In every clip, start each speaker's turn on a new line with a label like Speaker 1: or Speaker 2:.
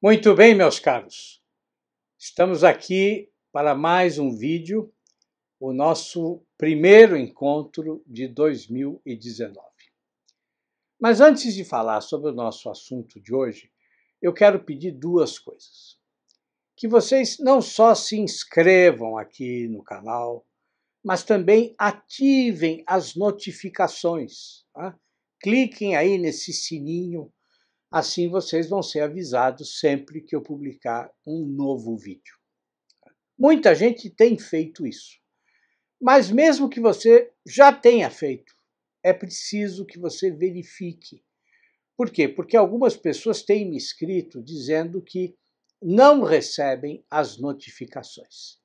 Speaker 1: Muito bem, meus caros. Estamos aqui para mais um vídeo, o nosso primeiro encontro de 2019. Mas antes de falar sobre o nosso assunto de hoje, eu quero pedir duas coisas. Que vocês não só se inscrevam aqui no canal, mas também ativem as notificações. Tá? Cliquem aí nesse sininho. Assim vocês vão ser avisados sempre que eu publicar um novo vídeo. Muita gente tem feito isso. Mas mesmo que você já tenha feito, é preciso que você verifique. Por quê? Porque algumas pessoas têm me escrito dizendo que não recebem as notificações.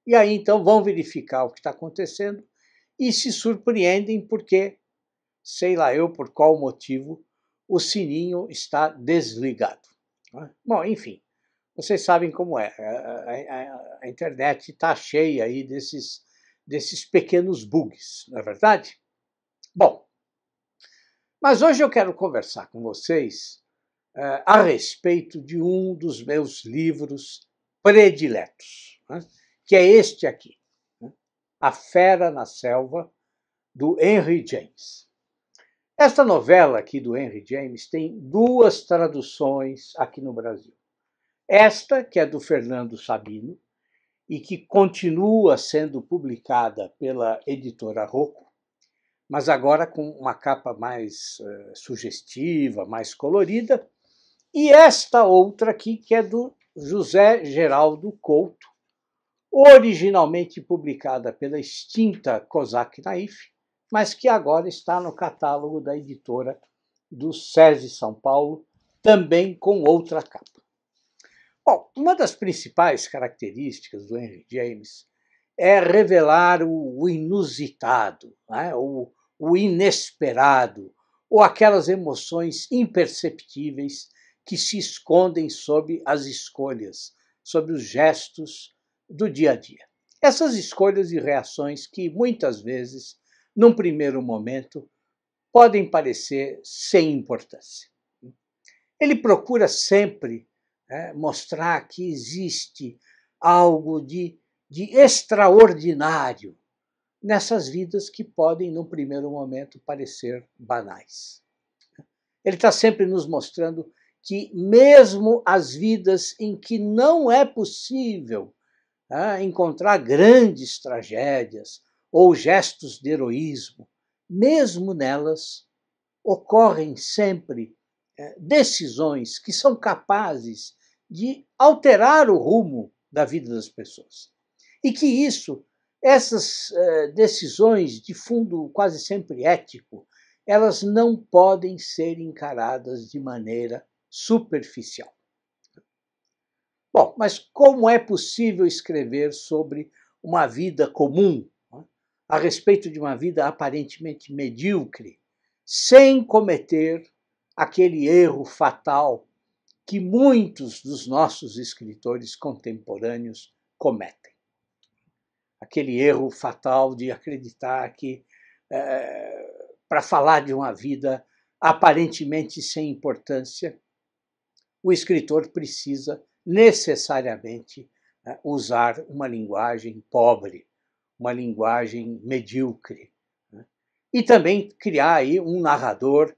Speaker 1: E aí então vão verificar o que está acontecendo e se surpreendem porque, sei lá eu por qual motivo, o sininho está desligado. Bom, enfim, vocês sabem como é. A internet está cheia aí desses pequenos bugs, não é verdade? Bom, mas hoje eu quero conversar com vocês a respeito de um dos meus livros prediletos, que é este aqui, A Fera na Selva, do Henry James. Esta novela aqui do Henry James tem duas traduções aqui no Brasil. Esta, que é do Fernando Sabino, e que continua sendo publicada pela editora Rocco, mas agora com uma capa mais sugestiva, mais colorida, e esta outra aqui, que é do José Geraldo Couto, originalmente publicada pela extinta Cosac Naif, mas que agora está no catálogo da editora do SESI São Paulo, também com outra capa. Bom, uma das principais características do Henry James é revelar o inusitado, o inesperado, ou aquelas emoções imperceptíveis que se escondem sob as escolhas, sob os gestos do dia a dia. Essas escolhas e reações que muitas vezes, num primeiro momento, podem parecer sem importância. Ele procura sempre mostrar que existe algo de extraordinário nessas vidas que podem, num primeiro momento, parecer banais. Ele está sempre nos mostrando que, mesmo as vidas em que não é possível encontrar grandes tragédias ou gestos de heroísmo, mesmo nelas ocorrem sempre decisões que são capazes de alterar o rumo da vida das pessoas. E que essas decisões de fundo quase sempre ético, elas não podem ser encaradas de maneira superficial. Bom, mas como é possível escrever sobre uma vida comum, a respeito de uma vida aparentemente medíocre, sem cometer aquele erro fatal que muitos dos nossos escritores contemporâneos cometem? Aquele erro fatal de acreditar que, para falar de uma vida aparentemente sem importância, o escritor precisa necessariamente usar uma linguagem pobre, uma linguagem medíocre, e também criar aí um narrador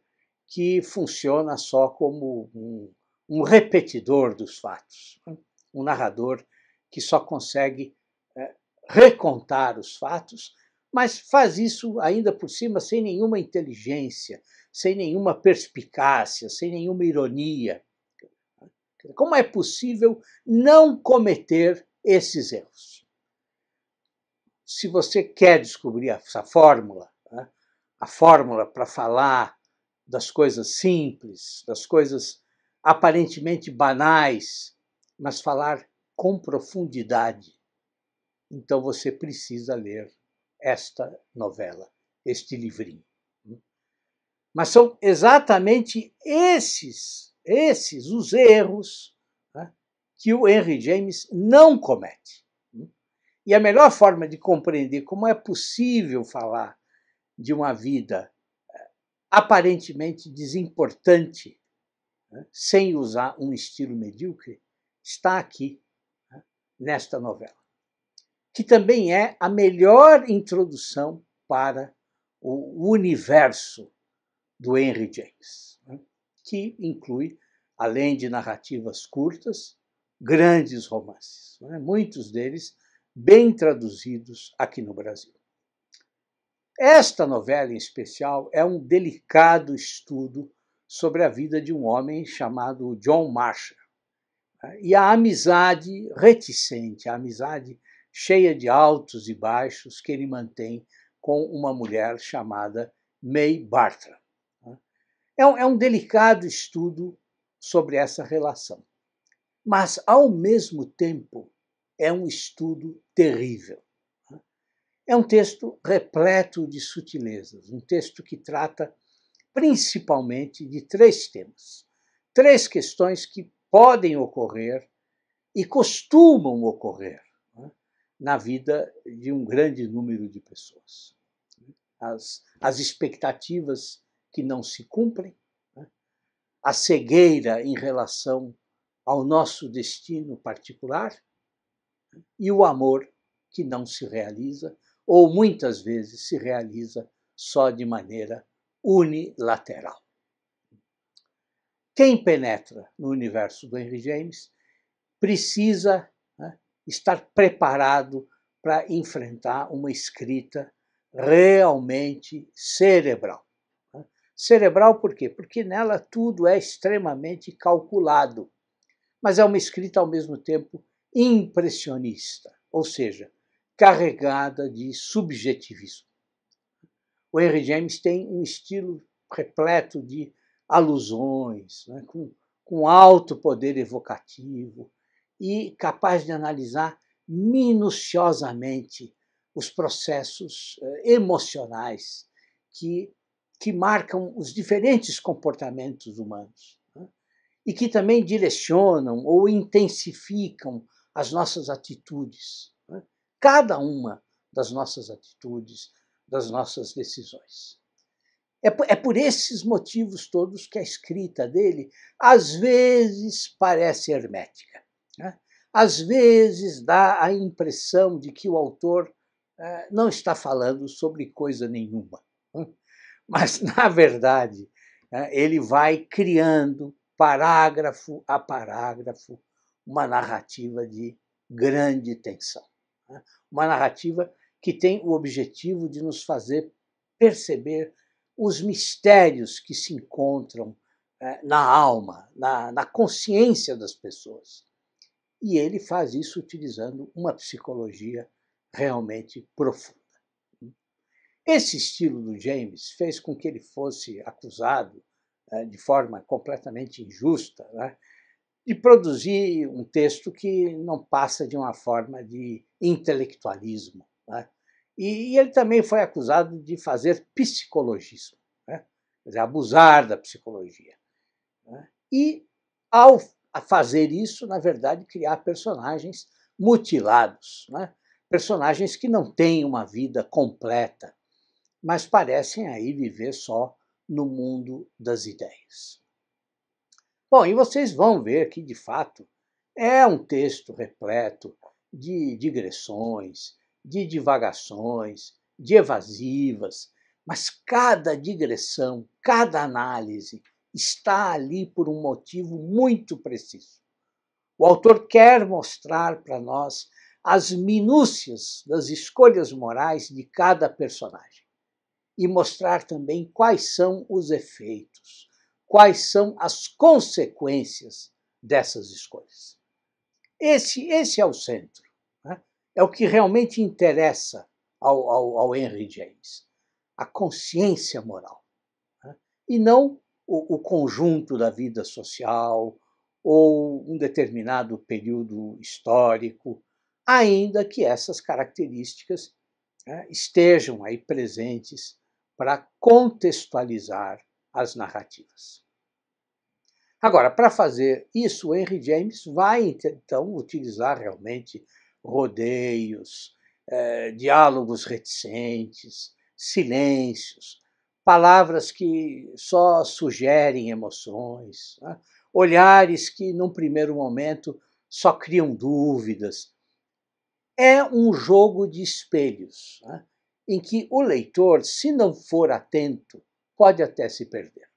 Speaker 1: que funciona só como um repetidor dos fatos, um narrador que só consegue recontar os fatos, mas faz isso ainda por cima sem nenhuma inteligência, sem nenhuma perspicácia, sem nenhuma ironia. Como é possível não cometer esses erros? Se você quer descobrir essa fórmula, a fórmula para falar das coisas simples, das coisas aparentemente banais, mas falar com profundidade, então você precisa ler esta novela, este livrinho. Mas são exatamente esses os erros que o Henry James não comete. E a melhor forma de compreender como é possível falar de uma vida aparentemente desimportante né, sem usar um estilo medíocre, está aqui, né, nesta novela, que também é a melhor introdução para o universo do Henry James, né, que inclui, além de narrativas curtas, grandes romances, né, muitos deles bem traduzidos aqui no Brasil. Esta novela, em especial, é um delicado estudo sobre a vida de um homem chamado John Marshall, né, e a amizade reticente, a amizade cheia de altos e baixos que ele mantém com uma mulher chamada May Bartram. É um delicado estudo sobre essa relação, mas, ao mesmo tempo, é um estudo terrível. É um texto repleto de sutilezas, um texto que trata principalmente de três temas, três questões que podem ocorrer e costumam ocorrer, né, na vida de um grande número de pessoas. As expectativas que não se cumprem, né, a cegueira em relação ao nosso destino particular, né, e o amor que não se realiza, ou muitas vezes se realiza só de maneira unilateral. Quem penetra no universo do Henry James precisa, né, estar preparado para enfrentar uma escrita realmente cerebral. Né? Cerebral por quê? Porque nela tudo é extremamente calculado, mas é uma escrita ao mesmo tempo impressionista, ou seja, carregada de subjetivismo. O Henry James tem um estilo repleto de alusões, né, com alto poder evocativo e capaz de analisar minuciosamente os processos emocionais que marcam os diferentes comportamentos humanos, né, e que também direcionam ou intensificam as nossas atitudes, né, cada uma das nossas atitudes, das nossas decisões. É por esses motivos todos que a escrita dele, às vezes, parece hermética, né? Às vezes dá a impressão de que o autor não está falando sobre coisa nenhuma. Né? Mas, na verdade, ele vai criando, parágrafo a parágrafo, uma narrativa de grande tensão. Né? Uma narrativa que tem o objetivo de nos fazer perceber os mistérios que se encontram na alma, na consciência das pessoas. E ele faz isso utilizando uma psicologia realmente profunda. Esse estilo do James fez com que ele fosse acusado, de forma completamente injusta, né, de produzir um texto que não passa de uma forma de intelectualismo. Né? E ele também foi acusado de fazer psicologismo, né? Quer dizer, abusar da psicologia. Né? E, ao fazer isso, na verdade, criar personagens mutilados, né? Personagens que não têm uma vida completa, mas parecem aí viver só no mundo das ideias. Bom, e vocês vão ver que, de fato, é um texto repleto de digressões, de divagações, de evasivas, mas cada digressão, cada análise está ali por um motivo muito preciso. O autor quer mostrar para nós as minúcias das escolhas morais de cada personagem e mostrar também quais são os efeitos, quais são as consequências dessas escolhas. Esse é o centro, né? É o que realmente interessa ao Henry James, a consciência moral, né? E não o conjunto da vida social ou um determinado período histórico, ainda que essas características, né, estejam aí presentes para contextualizar as narrativas. Agora, para fazer isso, o Henry James vai, então, utilizar realmente rodeios, diálogos reticentes, silêncios, palavras que só sugerem emoções, né? olhares que, num primeiro momento, só criam dúvidas. É um jogo de espelhos, né, em que o leitor, se não for atento, pode até se perder.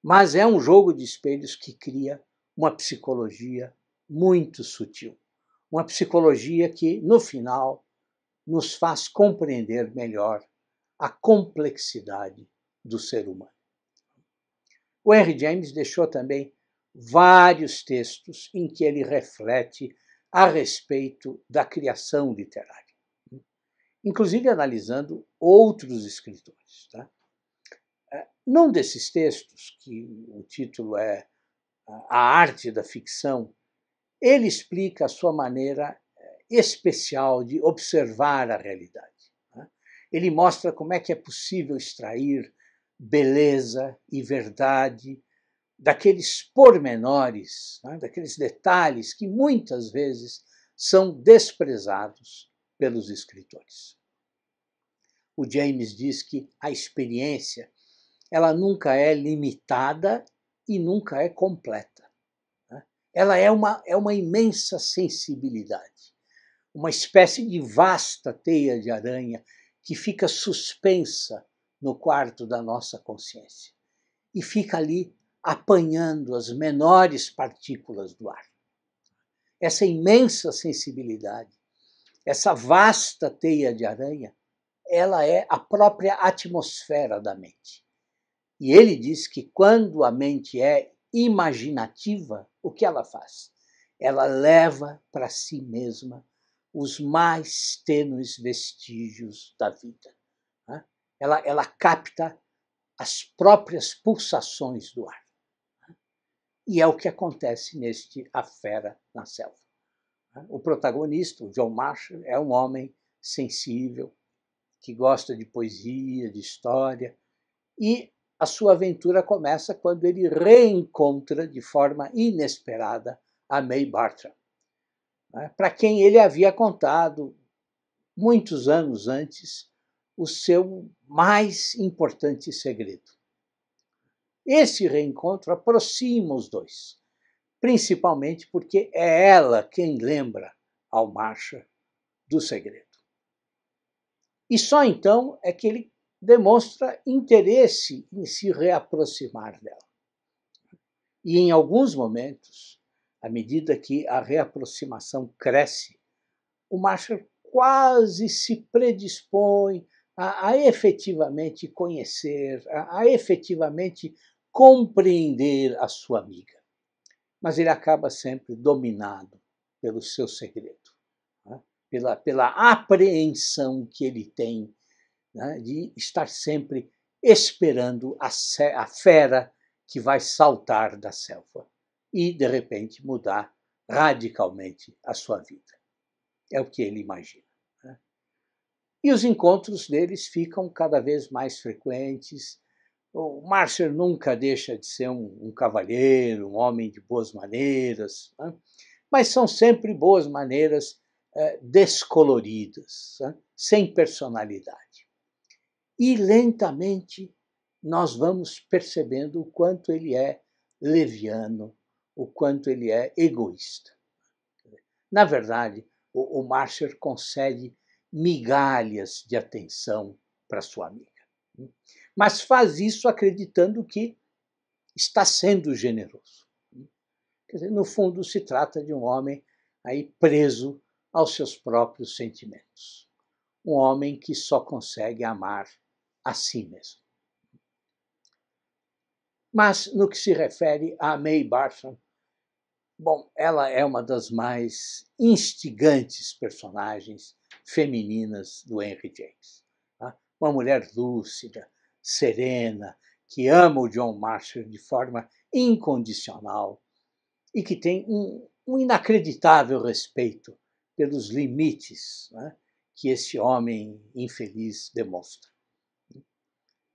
Speaker 1: Mas é um jogo de espelhos que cria uma psicologia muito sutil. Uma psicologia que, no final, nos faz compreender melhor a complexidade do ser humano. O Henry James deixou também vários textos em que ele reflete a respeito da criação literária, inclusive analisando outros escritores. Tá? Num desses textos, que o título é A Arte da Ficção, ele explica a sua maneira especial de observar a realidade. Ele mostra como é que é possível extrair beleza e verdade daqueles pormenores, daqueles detalhes que muitas vezes são desprezados pelos escritores. O James diz que a experiência ela nunca é limitada e nunca é completa. Ela é uma imensa sensibilidade, uma espécie de vasta teia de aranha que fica suspensa no quarto da nossa consciência e fica ali apanhando as menores partículas do ar. Essa imensa sensibilidade, essa vasta teia de aranha, ela é a própria atmosfera da mente. E ele diz que quando a mente é imaginativa, o que ela faz? Ela leva para si mesma os mais tênues vestígios da vida. Ela capta as próprias pulsações do ar. E é o que acontece neste A Fera na Selva. O protagonista, o John Marshall, é um homem sensível, que gosta de poesia, de história, e a sua aventura começa quando ele reencontra de forma inesperada a May Bartram, para quem ele havia contado, muitos anos antes, o seu mais importante segredo. Esse reencontro aproxima os dois, principalmente porque é ela quem lembra ao Marshall do segredo. E só então é que ele demonstra interesse em se reaproximar dela. E em alguns momentos, à medida que a reaproximação cresce, o Marshall quase se predispõe a efetivamente conhecer, a efetivamente compreender a sua amiga. Mas ele acaba sempre dominado pelo seu segredo, pela apreensão que ele tem de estar sempre esperando a fera que vai saltar da selva e, de repente, mudar radicalmente a sua vida. É o que ele imagina. E os encontros deles ficam cada vez mais frequentes. O Marshall nunca deixa de ser um cavalheiro, um homem de boas maneiras, mas são sempre boas maneiras descoloridas, sem personalidade. E lentamente nós vamos percebendo o quanto ele é leviano, o quanto ele é egoísta. Na verdade, o Marshall concede migalhas de atenção para sua amiga, mas faz isso acreditando que está sendo generoso. Quer dizer, no fundo, se trata de um homem aí preso aos seus próprios sentimentos. Um homem que só consegue amar a si mesmo. Mas, no que se refere a May Bartram, bom, ela é uma das mais instigantes personagens femininas do Henry James. Uma mulher lúcida, serena, que ama o John Marshall de forma incondicional e que tem um inacreditável respeito pelos limites que esse homem infeliz demonstra.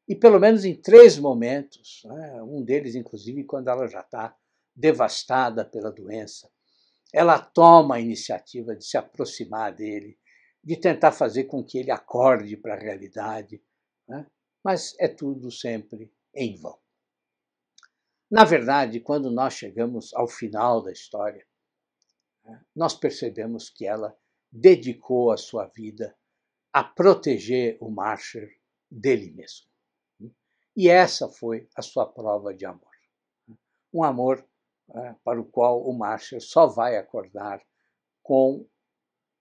Speaker 1: E pelo menos em 3 momentos, um deles, inclusive, quando ela já está devastada pela doença, ela toma a iniciativa de se aproximar dele, de tentar fazer com que ele acorde para a realidade, mas é tudo sempre em vão. Na verdade, quando nós chegamos ao final da história, nós percebemos que ela dedicou a sua vida a proteger o Marshall dele mesmo. E essa foi a sua prova de amor. Um amor para o qual o Marshall só vai acordar com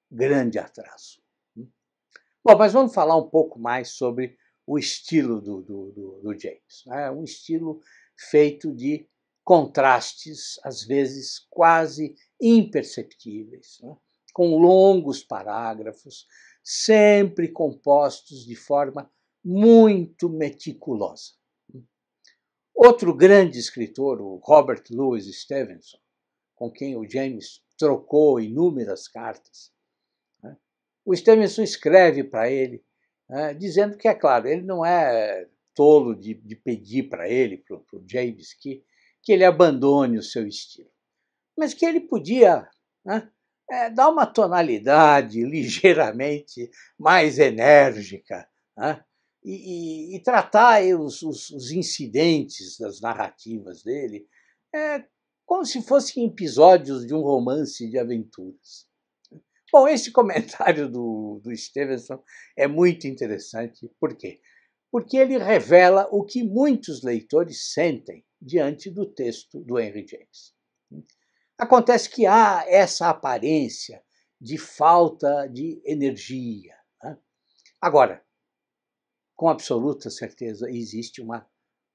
Speaker 1: grande atraso. Bom, mas vamos falar um pouco mais sobre o estilo do James. Um estilo feito de contrastes, às vezes quase imperceptíveis, com longos parágrafos, sempre compostos de forma muito meticulosa. Outro grande escritor, o Robert Louis Stevenson, com quem o James trocou inúmeras cartas, o Stevenson escreve para ele, dizendo que, é claro, ele não é tolo de pedir para ele, para o James, que ele abandone o seu estilo, mas que ele podia dar uma tonalidade ligeiramente mais enérgica, e tratar os incidentes das narrativas dele como se fossem episódios de um romance de aventuras. Bom, esse comentário do Stevenson é muito interessante. Por quê? Porque ele revela o que muitos leitores sentem diante do texto do Henry James. Acontece que há essa aparência de falta de energia. Agora, com absoluta certeza, existe uma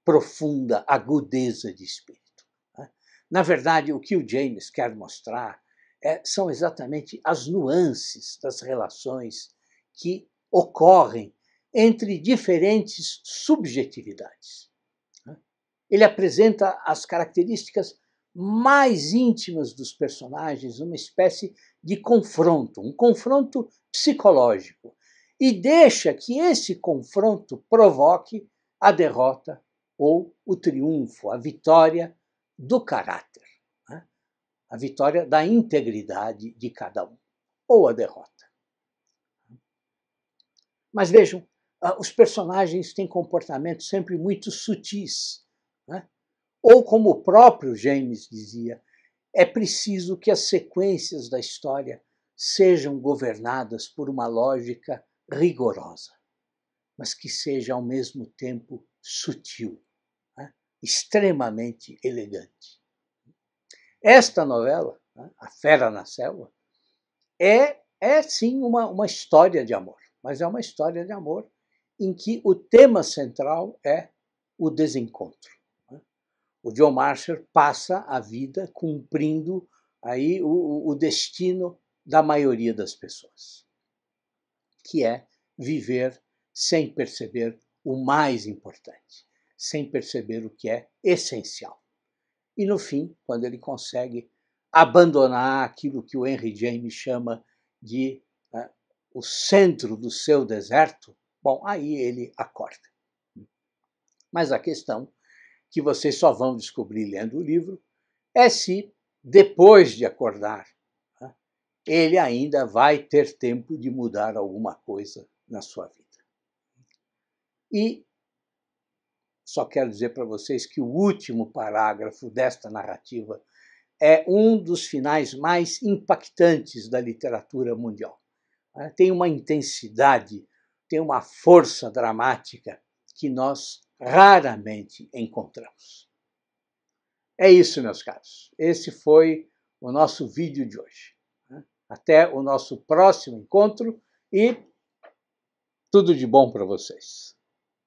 Speaker 1: profunda agudeza de espírito. Na verdade, o que o James quer mostrar são exatamente as nuances das relações que ocorrem entre diferentes subjetividades. Ele apresenta as características mais íntimas dos personagens, uma espécie de confronto, um confronto psicológico, e deixa que esse confronto provoque a derrota ou o triunfo, a vitória do caráter, a vitória da integridade de cada um, ou a derrota. Mas vejam, os personagens têm comportamentos sempre muito sutis, ou como o próprio James dizia, é preciso que as sequências da história sejam governadas por uma lógica rigorosa, mas que seja ao mesmo tempo sutil, extremamente elegante. Esta novela, A Fera na Selva, é sim uma história de amor, mas é uma história de amor em que o tema central é o desencontro. O John Marshall passa a vida cumprindo aí o destino da maioria das pessoas, que é viver sem perceber o mais importante, sem perceber o que é essencial. E no fim, quando ele consegue abandonar aquilo que o Henry James chama de o centro do seu deserto, bom, aí ele acorda. Mas a questão que vocês só vão descobrir lendo o livro é se, depois de acordar, ele ainda vai ter tempo de mudar alguma coisa na sua vida. E só quero dizer para vocês que o último parágrafo desta narrativa é um dos finais mais impactantes da literatura mundial. Tem uma intensidade, tem uma força dramática que nós raramente encontramos. É isso, meus caros. Esse foi o nosso vídeo de hoje. Até o nosso próximo encontro e tudo de bom para vocês.